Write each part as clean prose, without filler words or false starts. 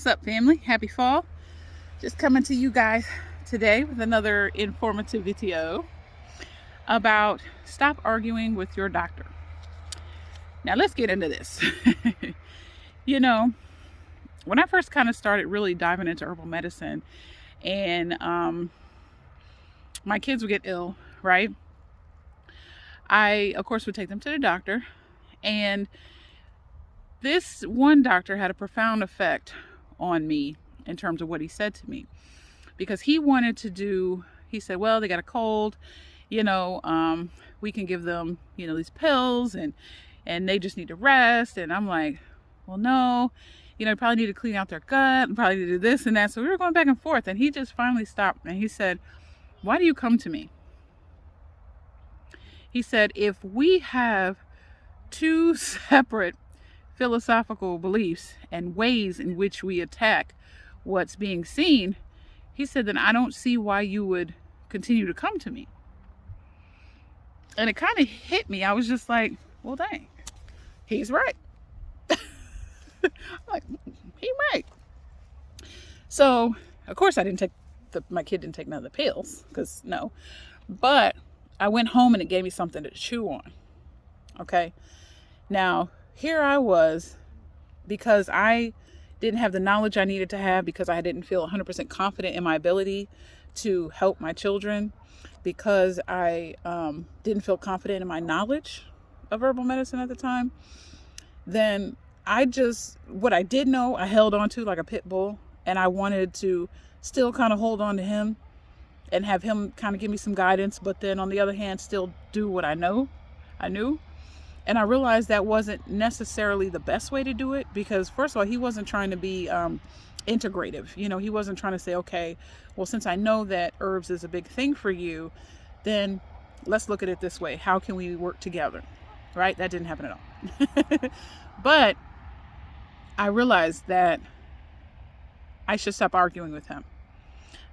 What's up, family? Happy fall. Just coming to you guys today with another informative video about stop arguing with your doctor. Now let's get into this. You know, when I first kind of started really diving into herbal medicine and my kids would get ill, right? I, of course, would take them to the doctor, and this one doctor had a profound effect on me in terms of what he said to me, because he said, well, they got a cold, we can give them, these pills and they just need to rest. And I'm like, well, no, probably need to clean out their gut and probably need to do this and that. So we were going back and forth, and he just finally stopped and he said, why do you come to me? He said, if we have two separate philosophical beliefs and ways in which we attack what's being seen, he said, then I don't see why you would continue to come to me. And it kind of hit me. I was just like, well, dang, he's right. I'm like, he's right. So, of course, my kid didn't take none of the pills, because no. But I went home and it gave me something to chew on. Okay. Now, here I was, because I didn't have the knowledge I needed to have, because I didn't feel 100% confident in my ability to help my children, because I didn't feel confident in my knowledge of herbal medicine at the time. Then what I did know, I held on to like a pit bull, and I wanted to still kind of hold on to him and have him kind of give me some guidance, but then on the other hand, still do what I knew. And I realized that wasn't necessarily the best way to do it, because first of all, he wasn't trying to be integrative. He wasn't trying to say, okay, well, since I know that herbs is a big thing for you, then let's look at it this way. How can we work together? Right? That didn't happen at all. But I realized that I should stop arguing with him.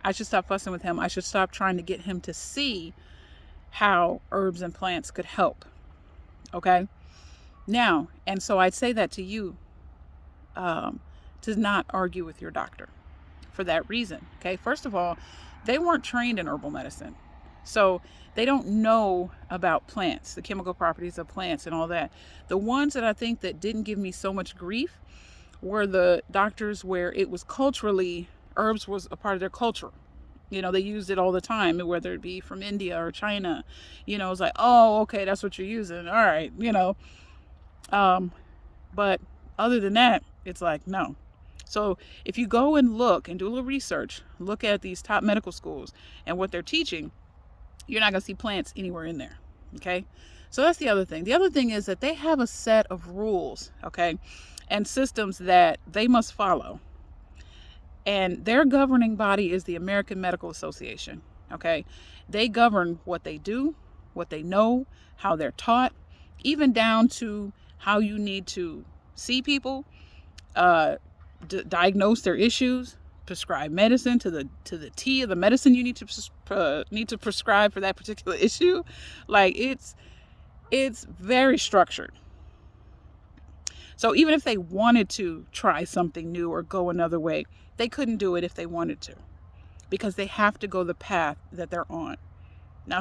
I should stop fussing with him. I should stop trying to get him to see how herbs and plants could help. Okay. Now, and so I'd say that to you, to not argue with your doctor for that reason. Okay. First of all, they weren't trained in herbal medicine, so they don't know about plants, the chemical properties of plants and all that. The ones that I think that didn't give me so much grief were the doctors where it was culturally, herbs was a part of their culture. They used it all the time, whether it be from India or China. It's like, oh, okay, that's what you're using. All right, But other than that, it's like, no. So if you go and look and do a little research, look at these top medical schools and what they're teaching, you're not going to see plants anywhere in there. Okay. So that's the other thing. The other thing is that they have a set of rules, okay, and systems that they must follow. And their governing body is the American Medical Association. Okay. They govern what they do, what they know, how they're taught, even down to how you need to see people, diagnose their issues, prescribe medicine to the T of the medicine you need to prescribe for that particular issue. Like it's very structured. So even if they wanted to try something new or go another way, they couldn't do it if they wanted to, because they have to go the path that they're on. Now,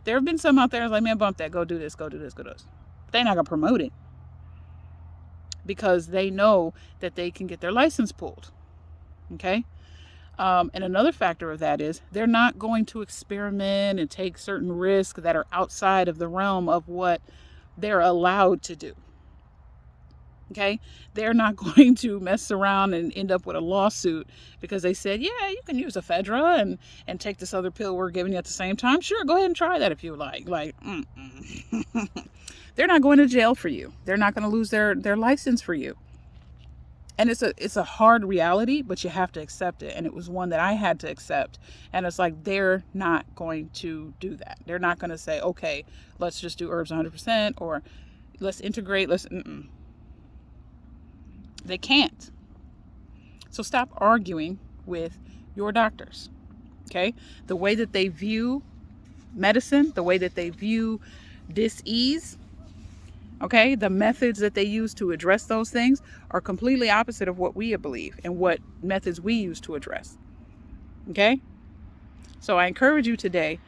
there have been some out there like, man, bump that, go do this, go do this, go do this. But they're not going to promote it, because they know that they can get their license pulled. Okay. And another factor of that is they're not going to experiment and take certain risks that are outside of the realm of what they're allowed to do. Okay. They're not going to mess around and end up with a lawsuit because they said, yeah, you can use ephedra and take this other pill we're giving you at the same time. Sure. Go ahead and try that if you like. They're not going to jail for you. They're not going to lose their license for you. And it's a hard reality, but you have to accept it. And it was one that I had to accept. And it's like, they're not going to do that. They're not going to say, okay, let's just do herbs 100%, or let's integrate. They can't. So stop arguing with your doctors. Okay. The way that they view medicine, the way that they view dis-ease, Okay, the methods that they use to address those things are completely opposite of what we believe and what methods we use to address. Okay, so I encourage you today,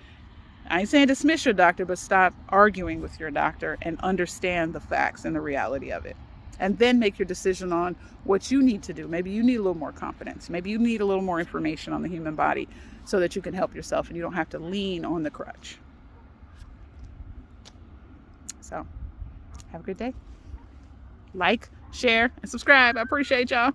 I ain't saying dismiss your doctor, but stop arguing with your doctor and understand the facts and the reality of it. And then make your decision on what you need to do. Maybe you need a little more confidence. Maybe you need a little more information on the human body so that you can help yourself and you don't have to lean on the crutch. So, have a good day. Like, share, and subscribe. I appreciate y'all.